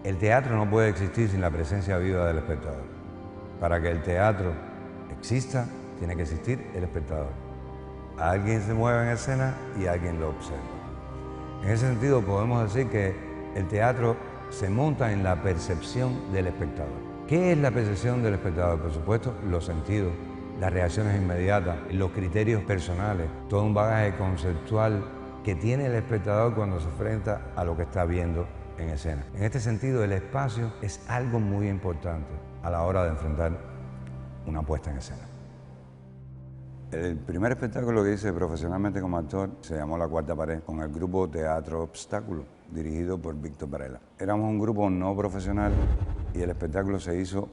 El teatro no puede existir sin la presencia viva del espectador. Para que el teatro exista, tiene que existir el espectador. Alguien se mueve en escena y alguien lo observa. En ese sentido podemos decir que el teatro se monta en la percepción del espectador. ¿Qué es la percepción del espectador? Por supuesto, los sentidos, las reacciones inmediatas, los criterios personales, todo un bagaje conceptual que tiene el espectador cuando se enfrenta a lo que está viendo en escena. En este sentido, el espacio es algo muy importante a la hora de enfrentar una puesta en escena. El primer espectáculo que hice profesionalmente como actor se llamó La Cuarta Pared, con el grupo Teatro Obstáculo, dirigido por Víctor Varela. Éramos un grupo no profesional y el espectáculo se hizo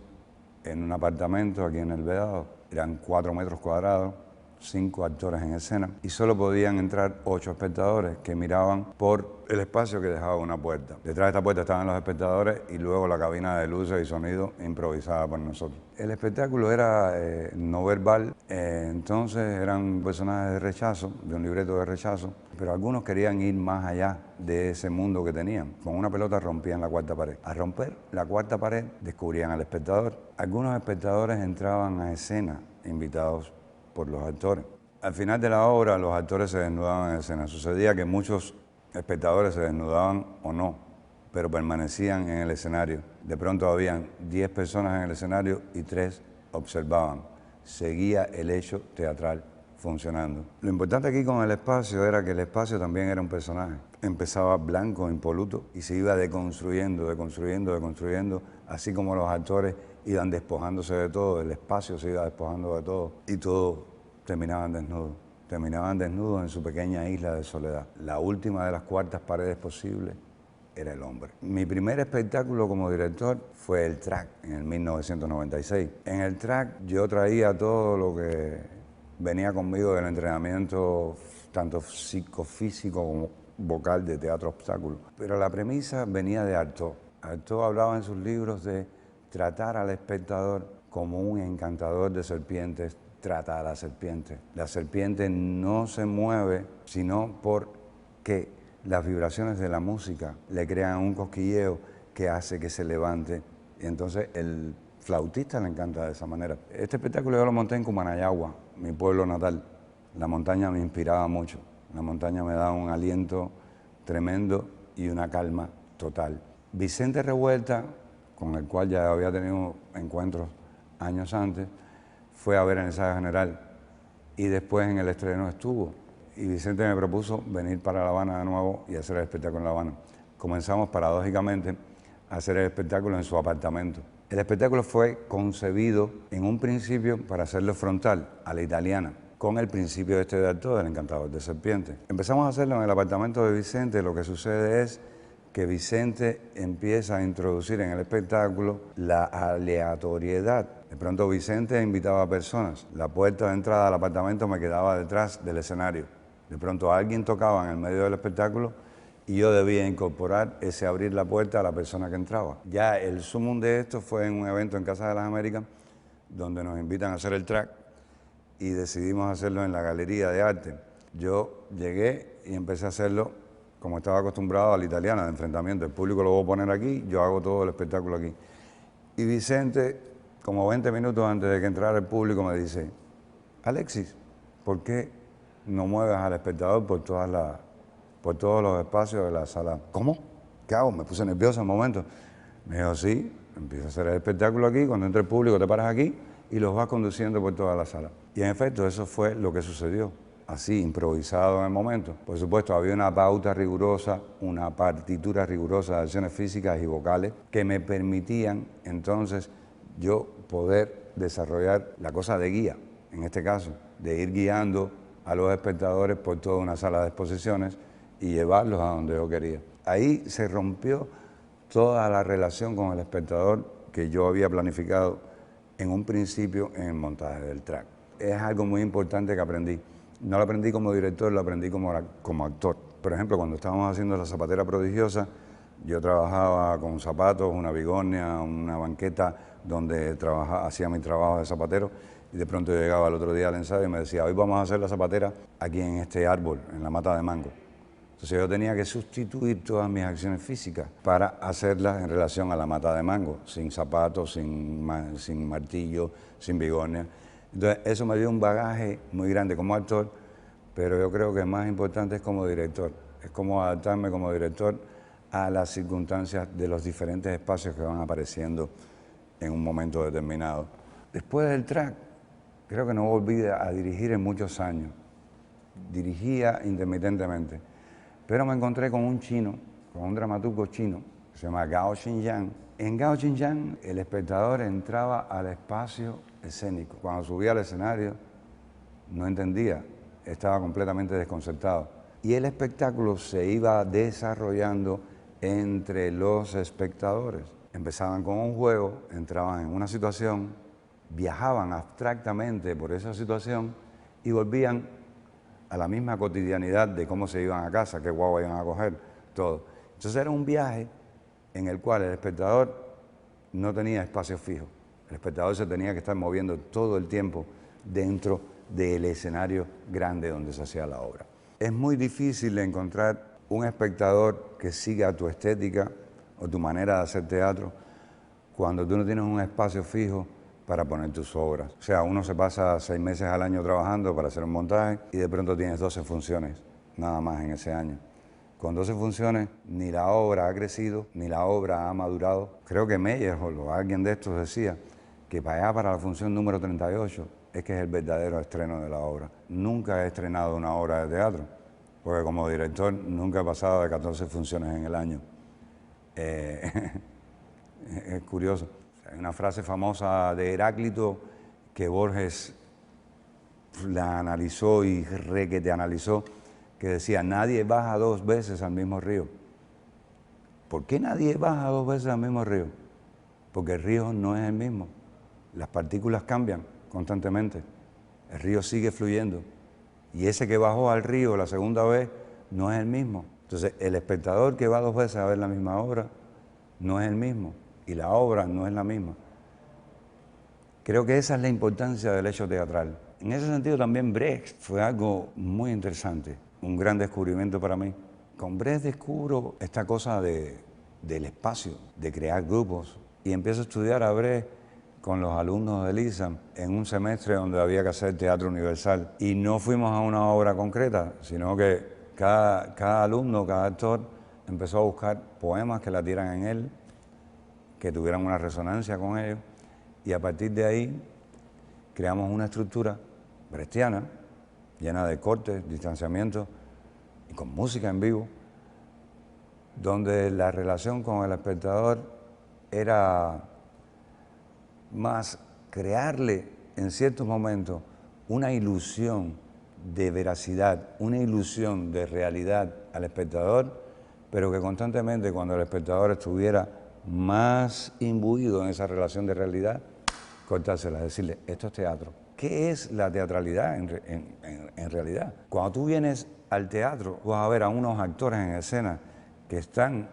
en un apartamento aquí en El Vedado. Eran 4 metros cuadrados, 5 actores en escena y solo podían entrar 8 espectadores que miraban por el espacio que dejaba una puerta. Detrás de esta puerta estaban los espectadores y luego la cabina de luces y sonido improvisada por nosotros. El espectáculo era no verbal, entonces eran personajes de rechazo, de un libreto de rechazo, pero algunos querían ir más allá de ese mundo que tenían. Con una pelota rompían la cuarta pared. Al romper la cuarta pared descubrían al espectador. Algunos espectadores entraban a escena invitados por los actores. Al final de la obra los actores se desnudaban en escena. Sucedía que muchos espectadores se desnudaban o no, pero permanecían en el escenario. De pronto habían 10 personas en el escenario y 3 observaban. Seguía el hecho teatral funcionando. Lo importante aquí con el espacio era que el espacio también era un personaje. Empezaba blanco, impoluto, y se iba deconstruyendo, así como los actores iban despojándose de todo, el espacio se iba despojando de todo, y todos terminaban desnudos en su pequeña isla de soledad. La última de las cuartas paredes posibles era el hombre. Mi primer espectáculo como director fue el track en el 1996. En el track yo traía todo lo que venía conmigo del entrenamiento, tanto psicofísico como vocal de Teatro Obstáculo. Pero la premisa venía de Artaud. Artaud hablaba en sus libros de tratar al espectador como un encantador de serpientes trata a la serpiente. La serpiente no se mueve sino porque las vibraciones de la música le crean un cosquilleo que hace que se levante. Y entonces el flautista le encanta de esa manera. Este espectáculo yo lo monté en Cumanayagua, mi pueblo natal. La montaña me inspiraba mucho. La montaña me daba un aliento tremendo y una calma total. Vicente Revuelta, con el cual ya había tenido encuentros años antes, fue a ver el ensayo general y después en el estreno estuvo. Y Vicente me propuso venir para La Habana de nuevo y hacer el espectáculo en La Habana. Comenzamos paradójicamente a hacer el espectáculo en su apartamento. El espectáculo fue concebido en un principio para hacerlo frontal, a la italiana, con el principio este de Artaud, del encantador de serpientes. Empezamos a hacerlo en el apartamento de Vicente. Lo que sucede es que Vicente empieza a introducir en el espectáculo la aleatoriedad. De pronto Vicente invitaba a personas. La puerta de entrada al apartamento me quedaba detrás del escenario. De pronto alguien tocaba en el medio del espectáculo y yo debía incorporar ese abrir la puerta a la persona que entraba. Ya el sumum de esto fue en un evento en Casa de las Américas, donde nos invitan a hacer el track y decidimos hacerlo en la Galería de Arte. Yo llegué y empecé a hacerlo como estaba acostumbrado a la italiana, de enfrentamiento. El público lo voy a poner aquí, yo hago todo el espectáculo aquí. Y Vicente, como 20 minutos antes de que entrara el público, me dice: Alexis, ¿por qué no mueves al espectador por todos los espacios de la sala? ¿Cómo? ¿Qué hago? Me puse nervioso en un momento. Me dijo: sí, empieza a hacer el espectáculo aquí, cuando entre el público te paras aquí y los vas conduciendo por toda la sala. Y en efecto, eso fue lo que sucedió. Así, improvisado en el momento. Por supuesto, había una pauta rigurosa, una partitura rigurosa de acciones físicas y vocales que me permitían entonces yo poder desarrollar la cosa de guía, en este caso, de ir guiando a los espectadores por toda una sala de exposiciones y llevarlos a donde yo quería. Ahí se rompió toda la relación con el espectador que yo había planificado en un principio en el montaje del track. Es algo muy importante que aprendí. No lo aprendí como director, lo aprendí como actor. Por ejemplo, cuando estábamos haciendo La Zapatera Prodigiosa, yo trabajaba con zapatos, una bigornia, una banqueta donde hacía mi trabajo de zapatero, y de pronto yo llegaba el otro día al ensayo y me decía: hoy vamos a hacer la zapatera aquí en este árbol, en la mata de mango. Entonces yo tenía que sustituir todas mis acciones físicas para hacerlas en relación a la mata de mango, sin zapatos, sin martillo, sin bigones. Entonces eso me dio un bagaje muy grande como actor, pero yo creo que más importante es como director. Es como adaptarme como director a las circunstancias de los diferentes espacios que van apareciendo en un momento determinado. Después del track, creo que no volví a dirigir en muchos años. Dirigía intermitentemente. Pero me encontré con un chino, con un dramaturgo chino, que se llama Gao Xinjiang. En Gao Xinjiang el espectador entraba al espacio escénico. Cuando subía al escenario no entendía, estaba completamente desconcertado. Y el espectáculo se iba desarrollando entre los espectadores. Empezaban con un juego, entraban en una situación, viajaban abstractamente por esa situación y volvían a la misma cotidianidad de cómo se iban a casa, qué guagua iban a coger, todo. Entonces era un viaje en el cual el espectador no tenía espacio fijo. El espectador se tenía que estar moviendo todo el tiempo dentro del escenario grande donde se hacía la obra. Es muy difícil encontrar un espectador que siga tu estética o tu manera de hacer teatro cuando tú no tienes un espacio fijo para poner tus obras. O sea, uno se pasa 6 meses al año trabajando para hacer un montaje y de pronto tienes 12 funciones, nada más en ese año. Con 12 funciones, ni la obra ha crecido, ni la obra ha madurado. Creo que Meyerhold o alguien de estos decía que para allá, para la función número 38, es que es el verdadero estreno de la obra. Nunca he estrenado una obra de teatro, porque como director nunca he pasado de 14 funciones en el año. Es curioso. Hay una frase famosa de Heráclito que Borges la analizó y requete analizó, que decía, nadie baja 2 veces al mismo río. ¿Por qué nadie baja 2 veces al mismo río? Porque el río no es el mismo. Las partículas cambian constantemente. El río sigue fluyendo. Y ese que bajó al río la segunda vez no es el mismo. Entonces, el espectador que va 2 veces a ver la misma obra no es el mismo. Y la obra no es la misma. Creo que esa es la importancia del hecho teatral. En ese sentido también Brecht fue algo muy interesante, un gran descubrimiento para mí. Con Brecht descubro esta cosa del espacio, de crear grupos, y empiezo a estudiar a Brecht con los alumnos de LISAM en un semestre donde había que hacer teatro universal. Y no fuimos a una obra concreta, sino que cada alumno, cada actor empezó a buscar poemas que latieran en él, que tuvieran una resonancia con ellos, y a partir de ahí creamos una estructura brechtiana, llena de cortes, distanciamientos y con música en vivo, donde la relación con el espectador era más crearle en ciertos momentos una ilusión de veracidad, una ilusión de realidad al espectador, pero que constantemente cuando el espectador estuviera más imbuido en esa relación de realidad, cortársela, decirle, esto es teatro. ¿Qué es la teatralidad en realidad? Cuando tú vienes al teatro, vas a ver a unos actores en escena que están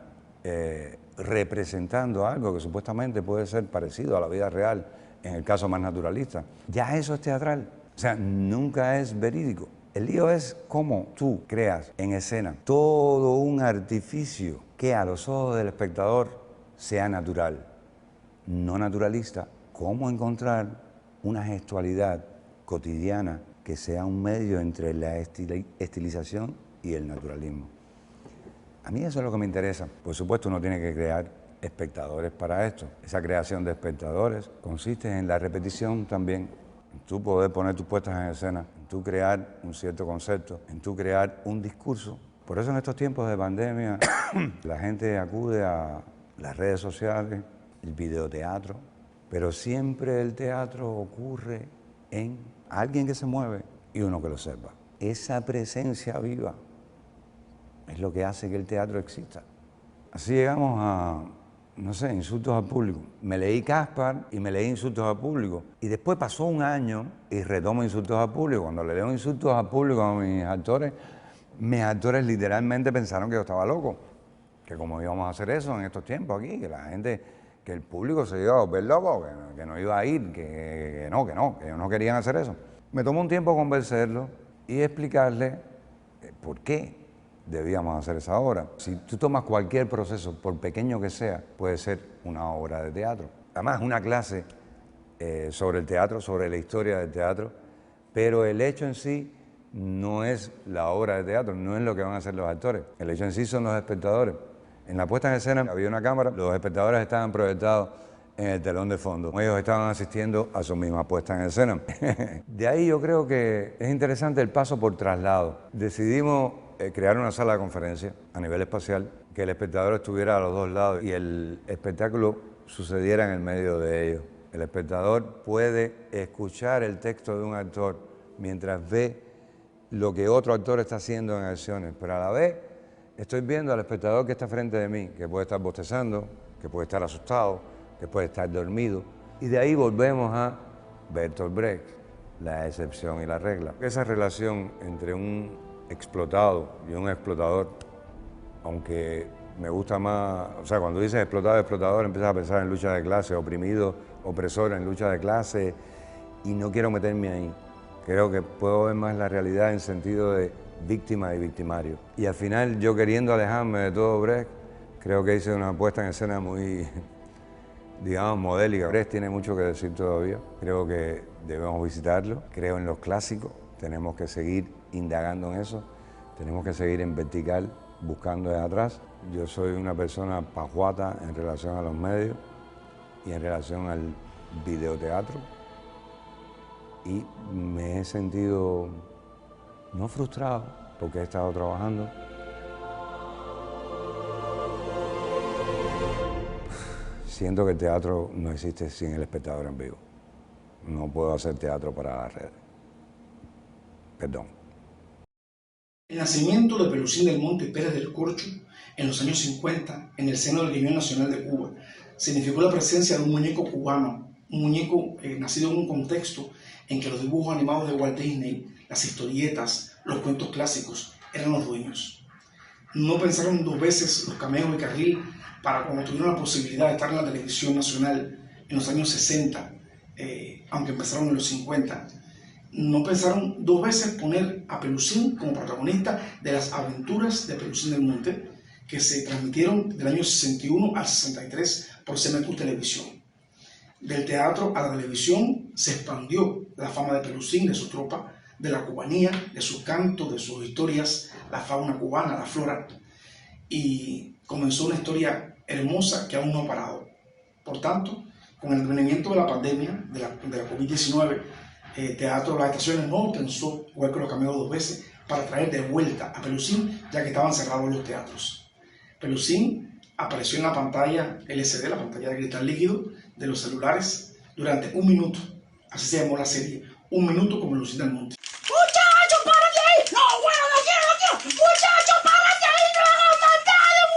representando algo que supuestamente puede ser parecido a la vida real, en el caso más naturalista. Ya eso es teatral, o sea, nunca es verídico. El lío es cómo tú creas en escena todo un artificio que a los ojos del espectador sea natural, no naturalista. ¿Cómo encontrar una gestualidad cotidiana que sea un medio entre la estilización y el naturalismo? A mí eso es lo que me interesa. Por supuesto, uno tiene que crear espectadores para esto. Esa creación de espectadores consiste en la repetición también, en tú poder poner tus puestas en escena, en tú crear un cierto concepto, en tú crear un discurso. Por eso en estos tiempos de pandemia la gente acude a las redes sociales, el videoteatro, pero siempre el teatro ocurre en alguien que se mueve y uno que lo observa. Esa presencia viva es lo que hace que el teatro exista. Así llegamos a, no sé, insultos al público. Me leí Caspar y me leí insultos al público. Y después pasó un año y retomo insultos al público. Cuando le leo insultos al público a mis actores literalmente pensaron que yo estaba loco. Que cómo íbamos a hacer eso en estos tiempos aquí, que la gente, que el público se iba a volver loco, que no iba a ir, que ellos no querían hacer eso. Me tomó un tiempo convencerlo y explicarle por qué debíamos hacer esa obra. Si tú tomas cualquier proceso, por pequeño que sea, puede ser una obra de teatro. Además, una clase sobre el teatro, sobre la historia del teatro, pero el hecho en sí no es la obra de teatro, no es lo que van a hacer los actores. El hecho en sí son los espectadores. En la puesta en escena había una cámara, los espectadores estaban proyectados en el telón de fondo. Ellos estaban asistiendo a su misma puesta en escena. De ahí yo creo que es interesante el paso por traslado. Decidimos crear una sala de conferencia a nivel espacial, que el espectador estuviera a los dos lados y el espectáculo sucediera en el medio de ellos. El espectador puede escuchar el texto de un actor mientras ve lo que otro actor está haciendo en acciones, pero a la vez estoy viendo al espectador que está frente de mí, que puede estar bostezando, que puede estar asustado, que puede estar dormido. Y de ahí volvemos a Bertolt Brecht, la excepción y la regla. Esa relación entre un explotado y un explotador, aunque me gusta más, o sea, cuando dices explotado, explotador, empiezas a pensar en lucha de clase, oprimido, opresor en lucha de clase, y no quiero meterme ahí. Creo que puedo ver más la realidad en sentido de víctima y victimario. Y al final, yo queriendo alejarme de todo Brecht, creo que hice una puesta en escena muy, digamos, modélica. Brecht tiene mucho que decir todavía. Creo que debemos visitarlo. Creo en los clásicos. Tenemos que seguir indagando en eso. Tenemos que seguir en vertical, buscando de atrás. Yo soy una persona pajuata en relación a los medios y en relación al videoteatro. Y me he sentido no frustrado porque he estado trabajando. Siento que el teatro no existe sin el espectador en vivo. No puedo hacer teatro para las redes. Perdón. El nacimiento de Pelusín del Monte Pérez del Corcho en los años 50 en el seno del Gremio Nacional de Cuba significó la presencia de un muñeco cubano, un muñeco nacido en un contexto en que los dibujos animados de Walt Disney, las historietas, los cuentos clásicos eran los dueños. No pensaron dos veces los Cameos y Carril para cuando tuvieron la posibilidad de estar en la televisión nacional en los años 60, aunque empezaron en los 50. No pensaron dos veces poner a Pelusín como protagonista de las aventuras de Pelusín del Monte, que se transmitieron del año 61 al 63 por CMQ Televisión. Del teatro a la televisión se expandió la fama de Pelusín, de su tropa, de la cubanía, de sus cantos, de sus historias, la fauna cubana, la flora, y comenzó una historia hermosa que aún no ha parado. Por tanto, con el advenimiento de la pandemia, de la COVID-19, Teatro Las Estaciones no pensó, igual que los Cameos dos veces, para traer de vuelta a Pelusín, ya que estaban cerrados los teatros. Pelusín apareció en la pantalla LCD, la pantalla de cristal líquido de los celulares, durante un minuto. Así se llamó la serie, Un Minuto con Pelusín del Monte. ¡Muchachos, párate ahí! ¡No, bueno, no quiero! ¡Muchachos, párate ahí! ¡No hagan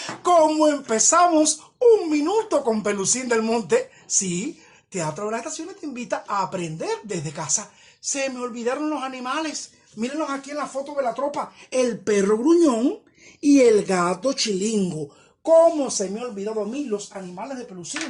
muchachos! ¿Cómo empezamos Un Minuto con Pelusín del Monte? Sí, Teatro de las Estaciones te invita a aprender desde casa. Se me olvidaron los animales. Mírenlos aquí en la foto de la tropa. El perro gruñón y el gato chilingo. ¿Cómo se me ha olvidado a mí los animales de Pelusín?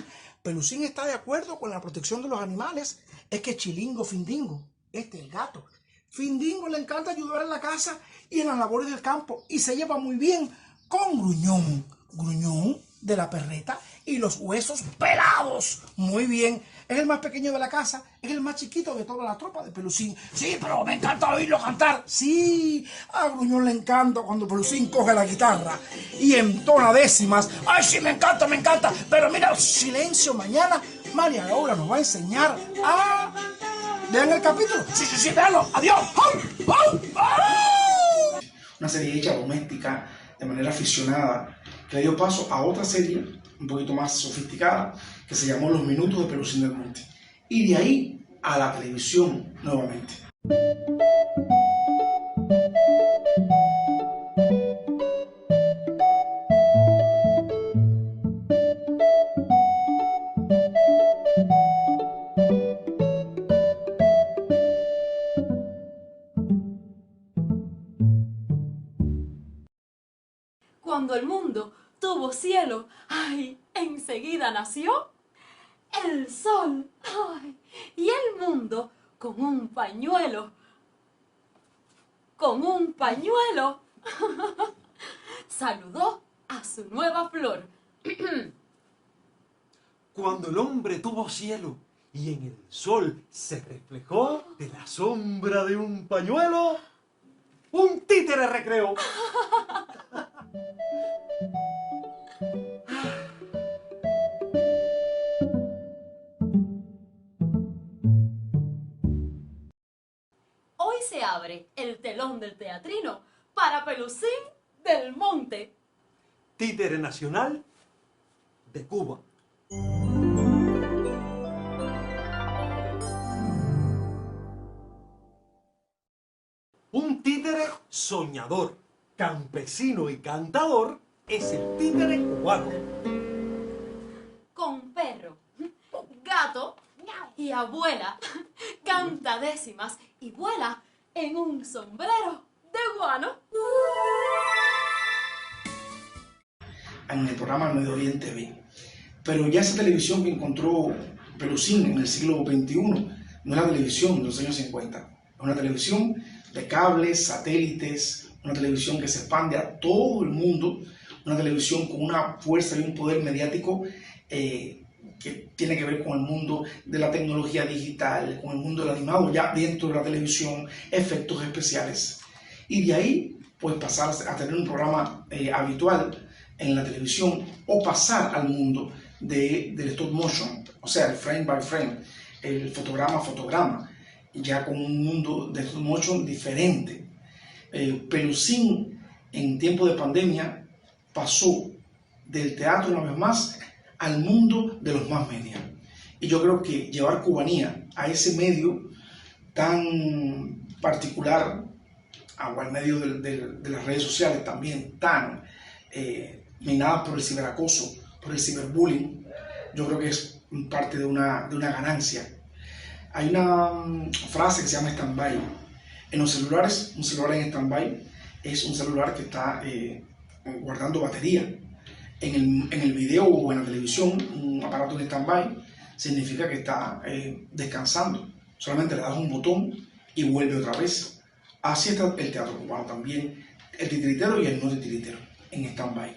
Pelusín está de acuerdo con la protección de los animales. Es que Chilingo, Findingo, el gato. Findingo le encanta ayudar en la casa y en las labores del campo. Y se lleva muy bien con Gruñón. Gruñón de la perreta y los huesos pelados. Muy bien. Es el más pequeño de la casa, es el más chiquito de toda la tropa de Pelusín. Sí, pero me encanta oírlo cantar. Sí, a Gruñón le encanta cuando Pelusín coge la guitarra y entona décimas. Ay, sí, me encanta, me encanta. Pero mira, silencio, mañana María Laura nos va a enseñar a... ¿Vean el capítulo? Sí, véanlo. Adiós. Una serie hecha doméstica, de manera aficionada, que le dio paso a otra serie un poquito más sofisticada, que se llamó Los Minutos de Pelusín del Monte. Y de ahí a la televisión nuevamente. Cuando el mundo tuvo cielo, ¡ay! Enseguida nació el sol, ¡ay! Y el mundo con un pañuelo con un pañuelo, saludó a su nueva flor. Cuando el hombre tuvo cielo y en el sol se reflejó de la sombra de un pañuelo, un títere recreó. Hoy se abre el telón del teatrino para Pelusín del Monte. Títere nacional de Cuba. Un títere soñador, campesino y cantador es el títere cubano. Con perro, gato y abuela, canta décimas y vuela en un sombrero de guano. En el programa Medio Oriente TV. Pero ya esa televisión que encontró Pelusín en el siglo XXI no es la televisión de los años 50. Es una televisión de cables, satélites, una televisión que se expande a todo el mundo, una televisión con una fuerza y un poder mediático que tiene que ver con el mundo de la tecnología digital, con el mundo del animado, ya dentro de la televisión, efectos especiales. Y de ahí, pues pasar a tener un programa habitual en la televisión o pasar al mundo del stop motion, o sea, el frame by frame, el fotograma a fotograma, ya con un mundo de stop motion diferente. Pelusín, en tiempo de pandemia, pasó del teatro una vez más al mundo de los más media. Y yo creo que llevar cubanía a ese medio tan particular, o al medio de las redes sociales también tan minadas por el ciberacoso, por el ciberbullying, yo creo que es parte de una ganancia. Hay una frase que se llama stand-by. En los celulares, un celular en stand-by es un celular que está guardando batería. En el video o en la televisión, un aparato en stand-by significa que está descansando. Solamente le das un botón y vuelve otra vez. Así está el teatro cubano también, el titiritero y el no titiritero, en stand-by,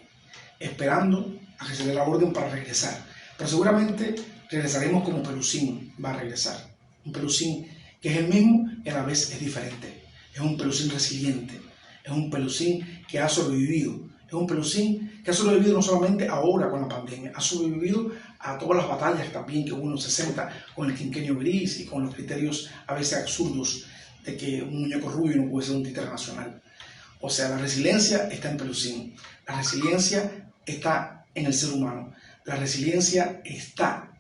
esperando a que se dé la orden para regresar. Pero seguramente regresaremos como Pelusín va a regresar. Un Pelusín que es el mismo y a la vez es diferente. Es un Pelusín resiliente, es un Pelusín que ha sobrevivido. Es un Pelusín que ha sobrevivido no solamente ahora con la pandemia, ha sobrevivido a todas las batallas también que hubo en los 60 con el quinquenio gris y con los criterios a veces absurdos de que un muñeco rubio no puede ser un títere nacional. O sea, la resiliencia está en Pelusín, la resiliencia está en el ser humano, la resiliencia está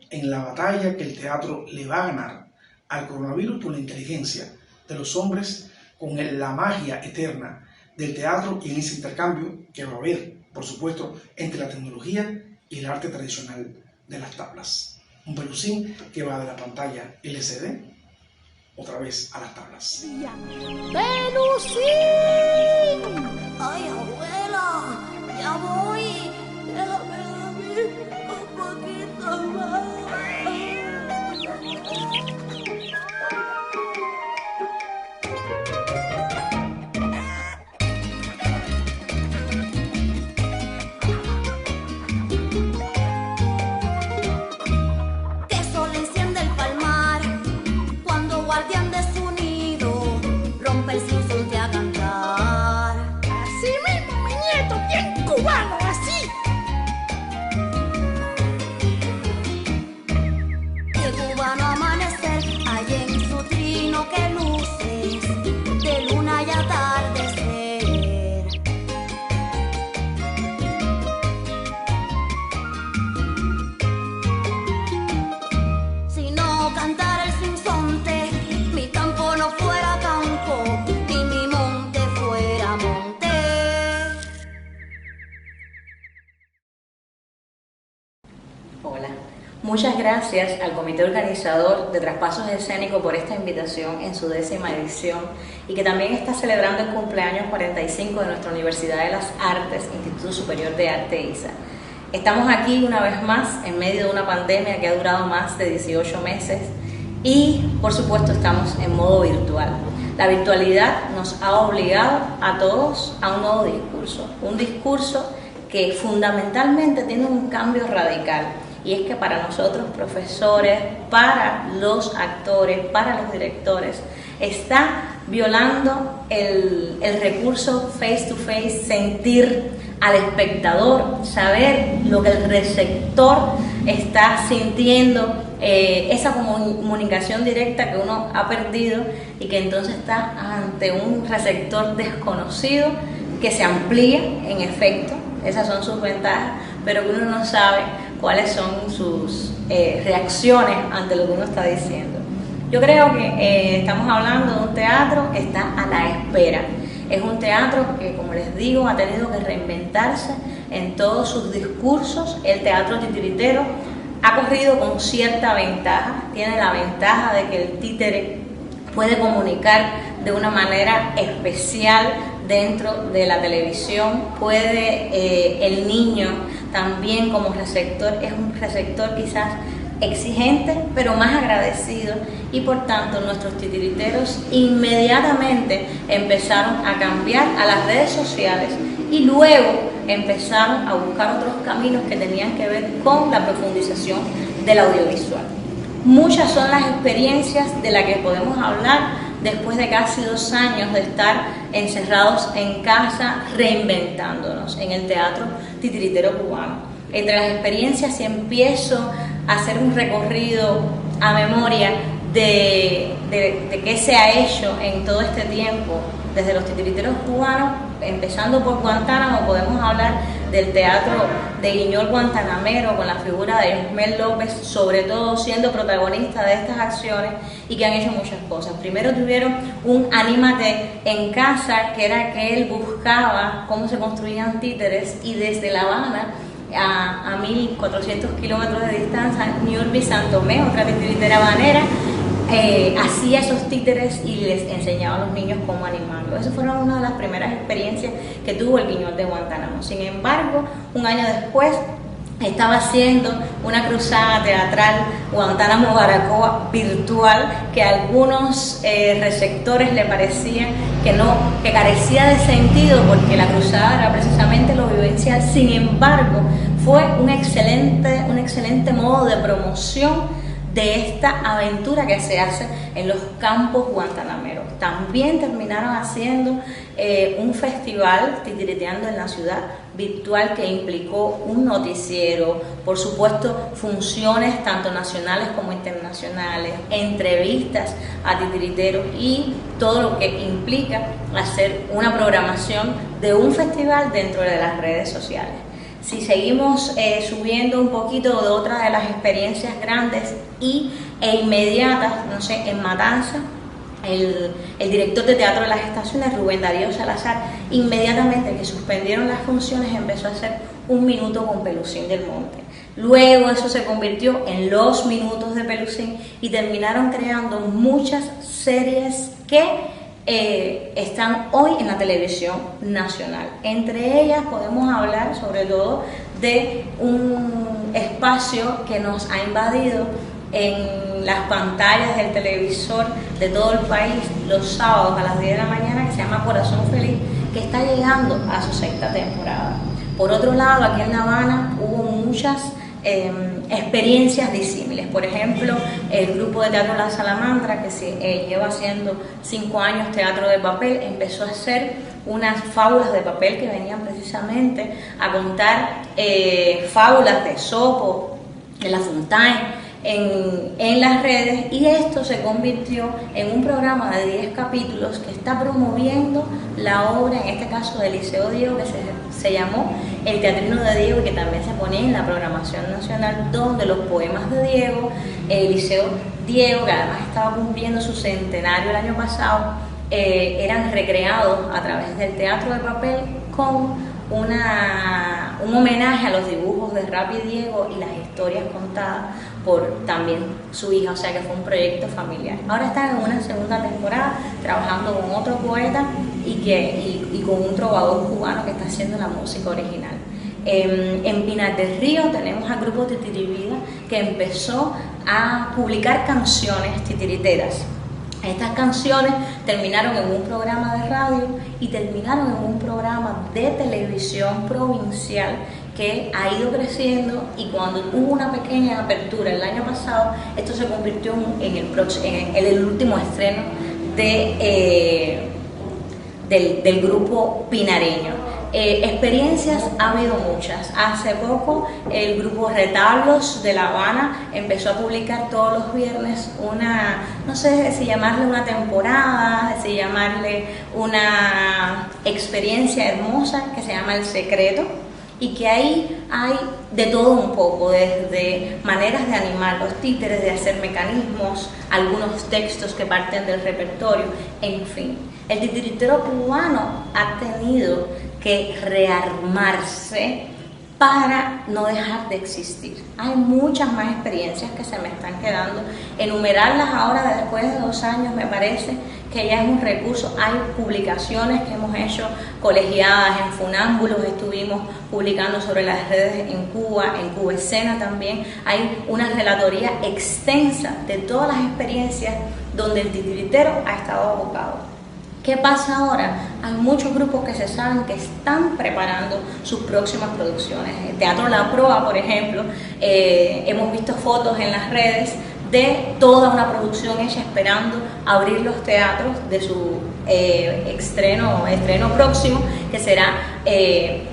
en la batalla que el teatro le va a ganar al coronavirus por la inteligencia de los hombres, con la magia eterna del teatro y en ese intercambio que va a haber, por supuesto, entre la tecnología y el arte tradicional de las tablas. Un Pelusín que va de la pantalla LCD otra vez a las tablas. ¡Pelusín! ¡Ay, abuela! ¡Ya voy! ¡Déjame dormir un poquito más! Muchas gracias al comité organizador de Traspasos Escénicos por esta invitación en su 10ª edición y que también está celebrando el cumpleaños 45 de nuestra Universidad de las Artes, Instituto Superior de Arte ISA. Estamos aquí una vez más en medio de una pandemia que ha durado más de 18 meses y por supuesto estamos en modo virtual. La virtualidad nos ha obligado a todos a un nuevo discurso, un discurso que fundamentalmente tiene un cambio radical, y es que para nosotros profesores, para los actores, para los directores, está violando el recurso face to face, sentir al espectador, saber lo que el receptor está sintiendo, esa comunicación directa que uno ha perdido y que entonces está ante un receptor desconocido que se amplía, en efecto, esas son sus ventajas, pero que uno no sabe cuáles son sus reacciones ante lo que uno está diciendo. Yo creo que estamos hablando de un teatro que está a la espera. Es un teatro que, como les digo, ha tenido que reinventarse en todos sus discursos. El teatro titiritero ha corrido con cierta ventaja, tiene la ventaja de que el títere puede comunicar de una manera especial dentro de la televisión, puede el niño también como receptor, es un receptor quizás exigente pero más agradecido, y por tanto nuestros titiriteros inmediatamente empezaron a cambiar a las redes sociales y luego empezaron a buscar otros caminos que tenían que ver con la profundización del audiovisual. Muchas son las experiencias de las que podemos hablar después de casi 2 años de estar encerrados en casa, reinventándonos en el teatro titiritero cubano. Entre las experiencias, si empiezo a hacer un recorrido a memoria de qué se ha hecho en todo este tiempo desde los titiriteros cubanos, empezando por Guantánamo, podemos hablar del teatro de Guiñol Guantanamero con la figura de Ismael López, sobre todo siendo protagonista de estas acciones, y que han hecho muchas cosas. Primero tuvieron un Anímate en Casa, que era que él buscaba cómo se construían títeres, y desde La Habana a 1400 kilómetros de distancia, Ñurbi Santomé, otra titiritera habanera, hacía esos títeres y les enseñaba a los niños cómo animarlos. Esas fueron una de las primeras experiencias que tuvo el Guiñol de Guantánamo. Sin embargo, un año después estaba haciendo una cruzada teatral Guantánamo Baracoa virtual, que a algunos receptores le parecía que carecía de sentido, porque la cruzada era precisamente lo vivencial. Sin embargo, fue un excelente modo de promoción de esta aventura que se hace en los campos guantanameros. También terminaron haciendo un festival titiriteando en la ciudad virtual, que implicó un noticiero, por supuesto funciones tanto nacionales como internacionales, entrevistas a titiriteros y todo lo que implica hacer una programación de un festival dentro de las redes sociales. Si seguimos subiendo un poquito de otra de las experiencias grandes e inmediatas, no sé, en Matanza, el director de teatro de las estaciones, Rubén Darío Salazar, inmediatamente que suspendieron las funciones empezó a hacer 1 minuto con Pelusín del Monte. Luego eso se convirtió en Los Minutos de Pelusín y terminaron creando muchas series que están hoy en la televisión nacional. Entre ellas podemos hablar sobre todo de un espacio que nos ha invadido en las pantallas del televisor de todo el país los sábados a las 10 de la mañana, que se llama Corazón Feliz, que está llegando a su 6ª temporada. Por otro lado, aquí en La Habana hubo muchas experiencias disímiles. Por ejemplo, el grupo de teatro La Salamandra, que lleva haciendo 5 años teatro de papel, empezó a hacer unas fábulas de papel que venían precisamente a contar fábulas de Esopo, de La Fontaine, en las redes, y esto se convirtió en un programa de 10 capítulos que está promoviendo la obra, en este caso de Liceo Diego, que se llamó El Teatrino de Diego, y que también se ponía en la programación nacional, donde los poemas de Diego, el Liceo Diego, que además estaba cumpliendo su centenario el año pasado, eran recreados a través del teatro de papel con un homenaje a los dibujos de Rapi Diego y las historias contadas por también su hija, o sea que fue un proyecto familiar. Ahora están en una 2ª temporada trabajando con otro poeta y con un trovador cubano que está haciendo la música original. En Pinar del Río tenemos al grupo Titirivida, que empezó a publicar canciones titiriteras. Estas canciones terminaron en un programa de radio y terminaron en un programa de televisión provincial que ha ido creciendo, y cuando hubo una pequeña apertura el año pasado, esto se convirtió en el último estreno del grupo pinareño. Experiencias ha habido muchas. Hace poco el grupo Retablos de La Habana empezó a publicar todos los viernes no sé si llamarle una temporada, si llamarle una experiencia hermosa que se llama El Secreto, y que ahí hay de todo un poco, desde maneras de animar los títeres, de hacer mecanismos, algunos textos que parten del repertorio, en fin. El titiritero cubano ha tenido que rearmarse para no dejar de existir. Hay muchas más experiencias que se me están quedando. Enumerarlas ahora después de 2 años me parece que ya es un recurso. Hay publicaciones que hemos hecho colegiadas en Funámbulos, estuvimos publicando sobre las redes en Cuba Escena también. Hay una relatoría extensa de todas las experiencias donde el titiritero ha estado abocado. ¿Qué pasa ahora? Hay muchos grupos que se saben que están preparando sus próximas producciones. El Teatro La Proa, por ejemplo, hemos visto fotos en las redes de toda una producción hecha esperando abrir los teatros de su estreno próximo, que será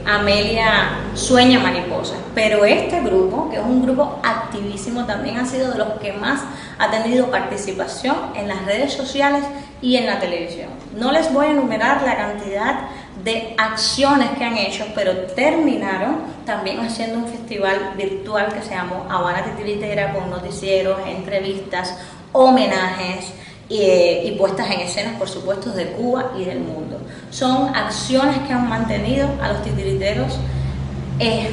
Amelia Sueña Mariposa. Pero este grupo, que es un grupo activísimo, también ha sido de los que más ha tenido participación en las redes sociales y en la televisión. No les voy a enumerar la cantidad de acciones que han hecho, pero terminaron también haciendo un festival virtual que se llamó Habana Titiritera, con noticieros, entrevistas, homenajes y puestas en escenas, por supuesto, de Cuba y del mundo. Son acciones que han mantenido a los titiriteros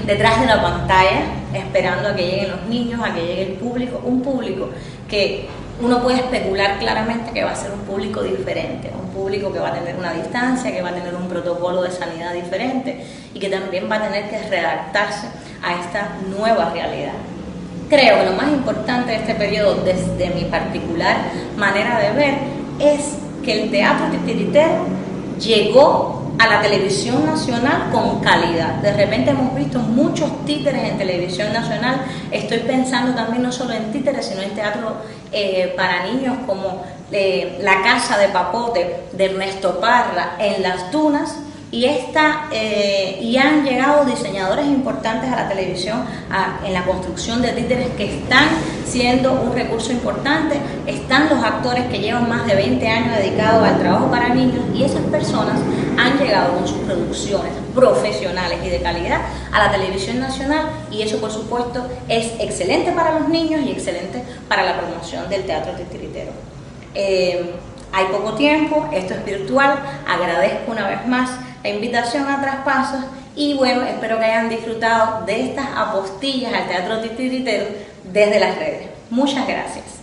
detrás de la pantalla, esperando a que lleguen los niños, a que llegue el público, un público que uno puede especular claramente que va a ser un público diferente, un público que va a tener una distancia, que va a tener un protocolo de sanidad diferente y que también va a tener que readaptarse a esta nueva realidad. Creo que lo más importante de este periodo, desde mi particular manera de ver, es que el teatro titiritero llegó a la televisión nacional con calidad. De repente hemos visto muchos títeres en televisión nacional. Estoy pensando también no solo en títeres, sino en teatro para niños, como La Casa de Papote de Ernesto Parra, en Las Dunas, y han llegado diseñadores importantes a la televisión en la construcción de títeres, que están siendo un recurso importante. Están los actores que llevan más de 20 años dedicados al trabajo para niños, y esas personas han llegado con sus producciones profesionales y de calidad a la televisión nacional, y eso por supuesto es excelente para los niños y excelente para la promoción del teatro titiritero. Hay poco tiempo, esto es virtual, agradezco una vez más la invitación a Traspasos, y bueno, espero que hayan disfrutado de estas apostillas al teatro titiritero desde las redes. Muchas gracias.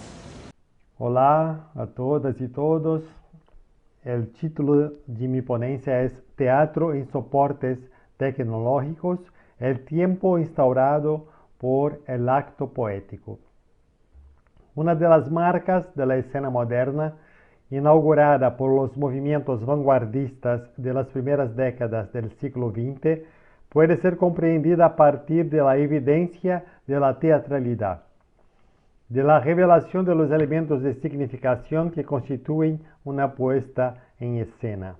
Hola a todas y todos. El título de mi ponencia es Teatro en soportes tecnológicos, el tiempo instaurado por el acto poético. Una de las marcas de la escena moderna, inaugurada por los movimientos vanguardistas de las primeras décadas del siglo XX, puede ser comprendida a partir de la evidencia de la teatralidad, de la revelación de los elementos de significación que constituyen una puesta en escena.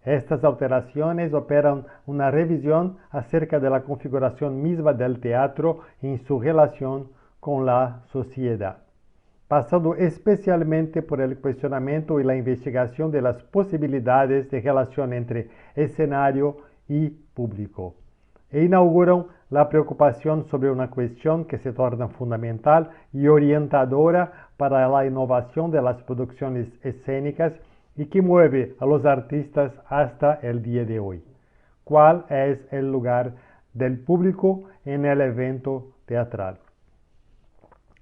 Estas alteraciones operan una revisión acerca de la configuración misma del teatro en su relación con la sociedad, pasando especialmente por el cuestionamiento y la investigación de las posibilidades de relación entre escenario y público, e inauguran la preocupación sobre una cuestión que se torna fundamental y orientadora para la innovación de las producciones escénicas y que mueve a los artistas hasta el día de hoy. ¿Cuál es el lugar del público en el evento teatral?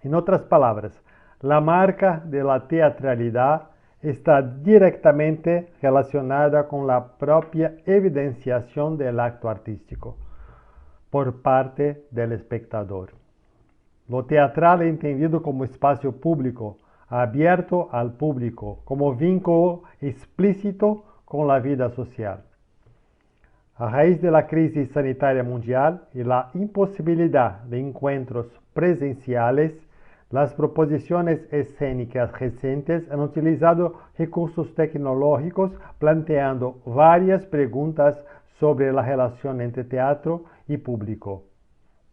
En otras palabras, la marca de la teatralidad está directamente relacionada con la propia evidenciación del acto artístico por parte del espectador. Lo teatral entendido como espacio público, abierto al público, como vínculo explícito con la vida social. A raíz de la crisis sanitaria mundial y la imposibilidad de encuentros presenciales, las proposiciones escénicas recientes han utilizado recursos tecnológicos planteando varias preguntas sobre la relación entre teatro y público.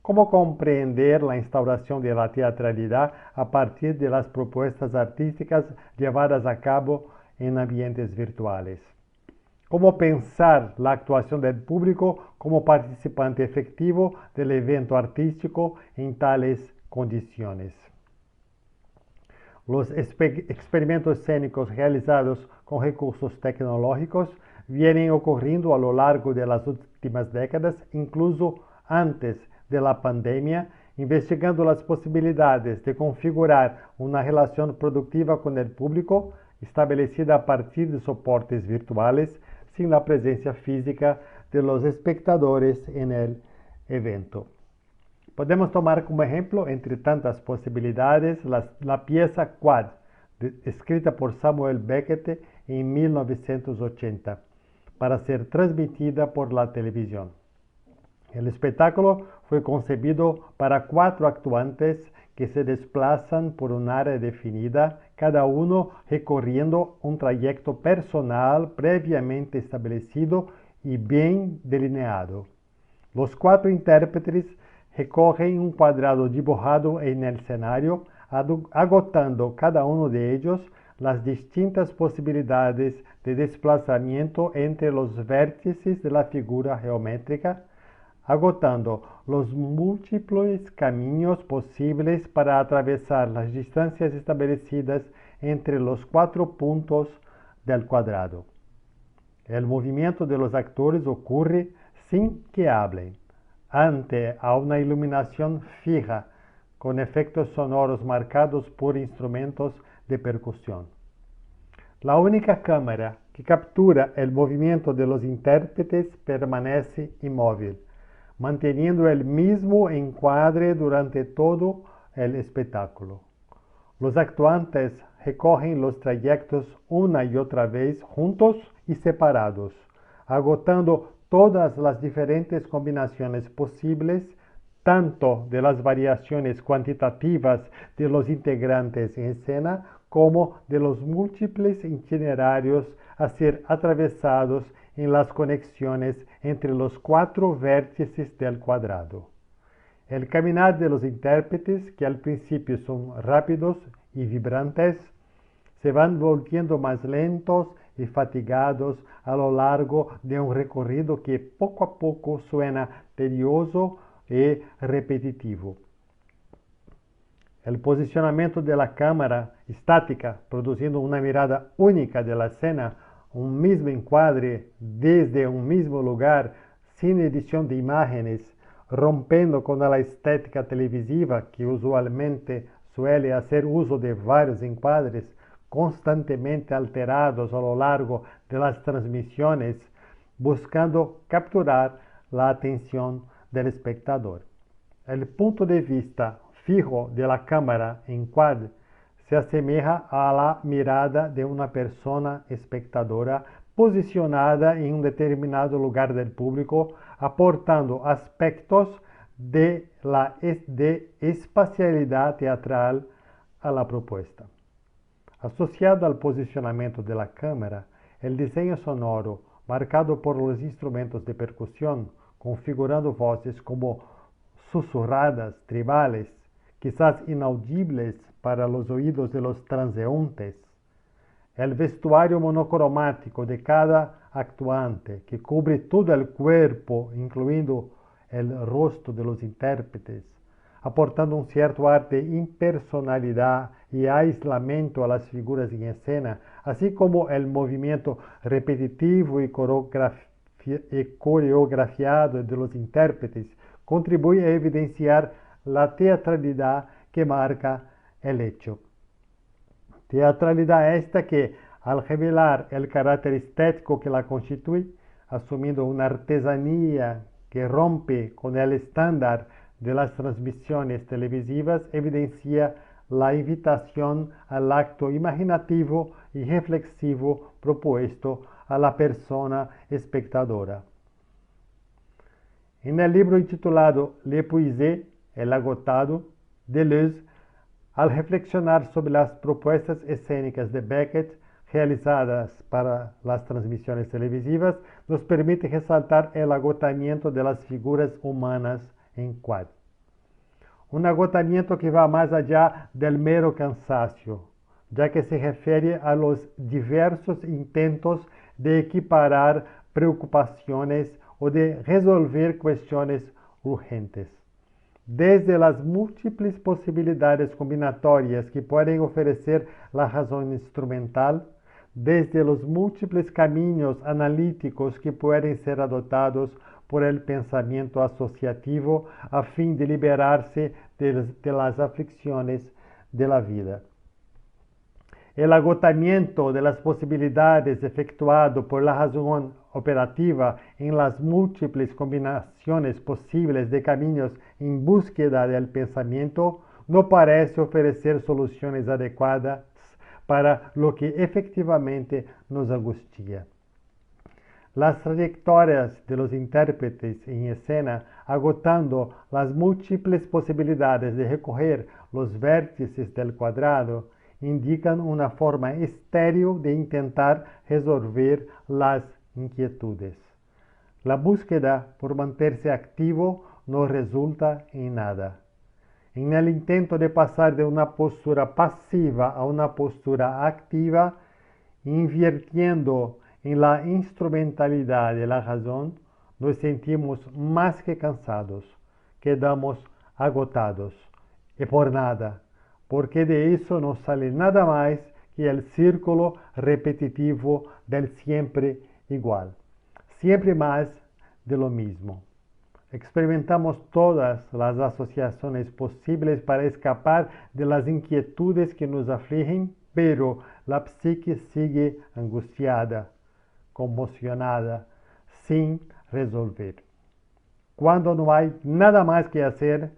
¿Cómo comprender la instauración de la teatralidad a partir de las propuestas artísticas llevadas a cabo en ambientes virtuales? ¿Cómo pensar la actuación del público como participante efectivo del evento artístico en tales condiciones? Los experimentos escénicos realizados con recursos tecnológicos vienen ocurriendo a lo largo de las últimas décadas, incluso antes de la pandemia, investigando las posibilidades de configurar una relación productiva con el público establecida a partir de soportes virtuales sin la presencia física de los espectadores en el evento. Podemos tomar como ejemplo, entre tantas posibilidades, la pieza Quad, escrita por Samuel Beckett en 1980, para ser transmitida por la televisión. El espectáculo fue concebido para 4 actuantes que se desplazan por un área definida, cada uno recorriendo un trayecto personal previamente establecido y bien delineado. Los 4 intérpretes recorren un cuadrado dibujado en el escenario, agotando cada uno de ellos las distintas posibilidades de desplazamiento entre los vértices de la figura geométrica, agotando los múltiples caminos posibles para atravesar las distancias establecidas entre los 4 puntos del cuadrado. El movimiento de los actores ocurre sin que hablen, ante una iluminación fija, con efectos sonoros marcados por instrumentos de percusión. La única cámara que captura el movimiento de los intérpretes permanece inmóvil, manteniendo el mismo encuadre durante todo el espectáculo. Los actuantes recorren los trayectos una y otra vez juntos y separados, agotando todas las diferentes combinaciones posibles, tanto de las variaciones cuantitativas de los integrantes en escena como de los múltiples itinerarios a ser atravesados en las conexiones entre los 4 vértices del cuadrado. El caminar de los intérpretes, que al principio son rápidos y vibrantes, se van volviendo más lentos y fatigados a lo largo de un recorrido que poco a poco suena tedioso y repetitivo. El posicionamiento de la cámara estática, produciendo una mirada única de la escena, un mismo encuadre desde un mismo lugar, sin edición de imágenes, rompiendo con la estética televisiva que usualmente suele hacer uso de varios encuadres constantemente alterados a lo largo de las transmisiones, buscando capturar la atención del espectador. El punto de vista fijo de la cámara en quad se asemeja a la mirada de una persona espectadora posicionada en un determinado lugar del público, aportando aspectos de espacialidad teatral a la propuesta. Asociado al posicionamiento de la cámara, el diseño sonoro, marcado por los instrumentos de percusión, configurando voces como susurradas, tribales, quizás inaudibles para los oídos de los transeúntes. El vestuario monocromático de cada actuante, que cubre todo el cuerpo, incluyendo el rostro de los intérpretes, aportando un cierto arte de impersonalidad y aislamiento a las figuras en escena, así como el movimiento repetitivo y coreografiado de los intérpretes, contribuye a evidenciar la teatralidad que marca el hecho. Teatralidad esta que, al revelar el carácter estético que la constituye, asumiendo una artesanía que rompe con el estándar de las transmisiones televisivas evidencia la invitación al acto imaginativo y reflexivo propuesto a la persona espectadora. En el libro intitulado L'Épuisé, El Agotado, Deleuze, al reflexionar sobre las propuestas escénicas de Beckett realizadas para las transmisiones televisivas, nos permite resaltar el agotamiento de las figuras humanas en quad. Un agotamiento que va más allá del mero cansancio, ya que se refiere a los diversos intentos de equiparar preocupaciones o de resolver cuestiones urgentes. Desde las múltiples posibilidades combinatorias que pueden ofrecer la razón instrumental, desde los múltiples caminos analíticos que pueden ser adoptados por el pensamiento asociativo a fin de liberarse de las aflicciones de la vida. El agotamiento de las posibilidades efectuado por la razón operativa en las múltiples combinaciones posibles de caminos en búsqueda del pensamiento no parece ofrecer soluciones adecuadas para lo que efectivamente nos angustia. Las trayectorias de los intérpretes en escena, agotando las múltiples posibilidades de recoger los vértices del cuadrado, indican una forma estéril de intentar resolver las inquietudes. La búsqueda por mantenerse activo no resulta en nada. En el intento de pasar de una postura pasiva a una postura activa, invirtiendo en la instrumentalidad de la razón, nos sentimos más que cansados, quedamos agotados, y por nada, porque de eso no sale nada más que el círculo repetitivo del siempre igual, siempre más de lo mismo. Experimentamos todas las asociaciones posibles para escapar de las inquietudes que nos afligen, pero la psique sigue angustiada, conmocionada, sin resolver. Cuando no hay nada más que hacer,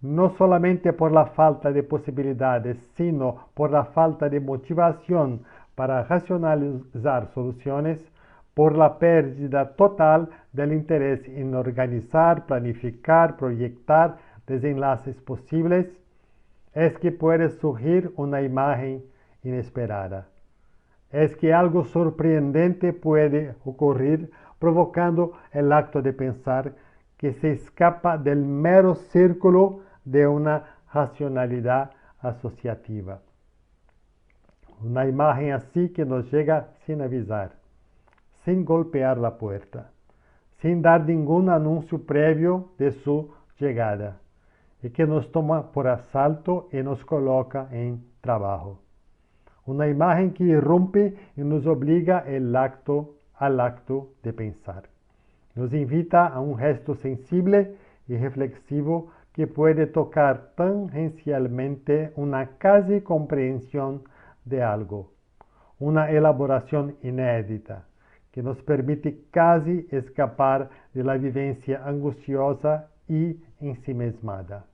no solamente por la falta de posibilidades, sino por la falta de motivación para racionalizar soluciones, por la pérdida total del interés en organizar, planificar, proyectar desenlaces posibles, es que puede surgir una imagen inesperada. Es que algo sorprendente puede ocurrir provocando el acto de pensar que se escapa del mero círculo de una racionalidad asociativa. Una imagen así que nos llega sin avisar, sin golpear la puerta, sin dar ningún anuncio previo de su llegada, y que nos toma por asalto y nos coloca en trabajo. Una imagen que irrumpe y nos obliga al acto de pensar. Nos invita a un gesto sensible y reflexivo que puede tocar tangencialmente una casi comprensión de algo, una elaboración inédita que nos permite casi escapar de la vivencia angustiosa y ensimismada.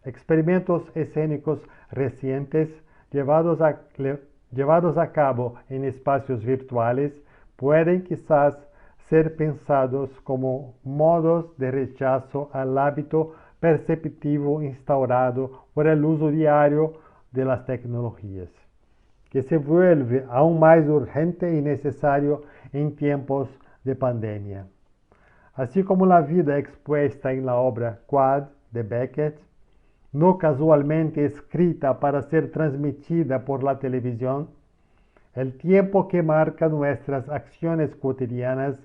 Experimentos escénicos recientes llevados a cabo en espacios virtuales pueden quizás ser pensados como modos de rechazo al hábito perceptivo instaurado por el uso diario de las tecnologías, que se vuelve aún más urgente y necesario en tiempos de pandemia. Así como la vida expuesta en la obra Quad de Beckett, no casualmente escrita para ser transmitida por la televisión, el tiempo que marca nuestras acciones cotidianas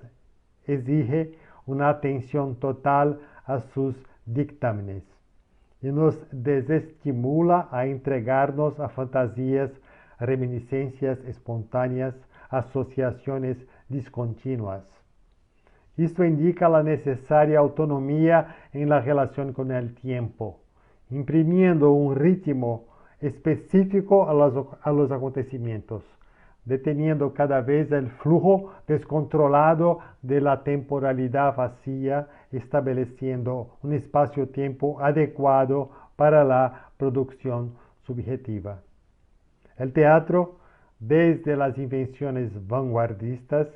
exige una atención total a sus dictámenes y nos desestimula a entregarnos a fantasías, reminiscencias espontáneas, asociaciones discontinuas. Esto indica la necesaria autonomía en la relación con el tiempo, imprimiendo un ritmo específico a los acontecimientos, deteniendo cada vez el flujo descontrolado de la temporalidad vacía, estableciendo un espacio-tiempo adecuado para la producción subjetiva. El teatro, desde las invenciones vanguardistas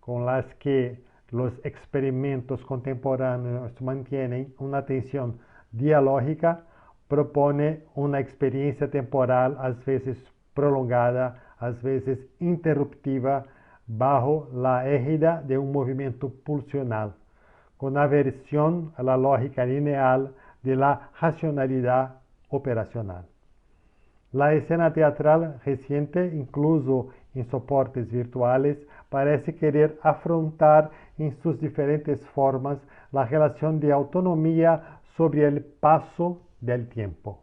con las que los experimentos contemporáneos mantienen una tensión dialógica, propone una experiencia temporal a veces prolongada, a veces interruptiva, bajo la égida de un movimiento pulsional, con aversión a la lógica lineal de la racionalidad operacional. La escena teatral reciente, incluso en soportes virtuales, parece querer afrontar en sus diferentes formas la relación de autonomía sobre el paso del tiempo,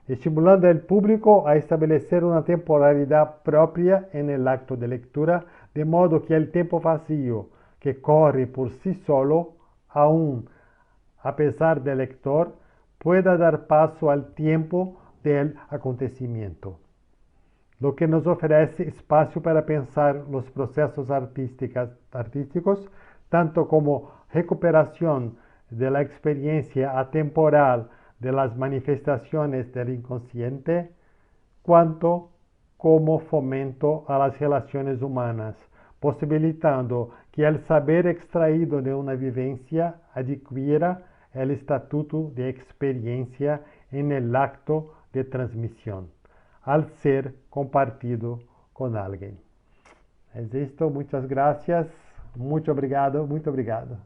estimulando al público a establecer una temporalidad propia en el acto de lectura, de modo que el tiempo vacío, que corre por sí solo, aún a pesar del lector, pueda dar paso al tiempo del acontecimiento, lo que nos ofrece espacio para pensar los procesos artísticos tanto como recuperación de la experiencia atemporal de las manifestaciones del inconsciente, cuanto como fomento a las relaciones humanas, posibilitando que el saber extraído de una vivencia adquiera el estatuto de experiencia en el acto de transmisión, al ser compartido con alguien. Es esto, muchas gracias, muito obrigado, muito obrigado.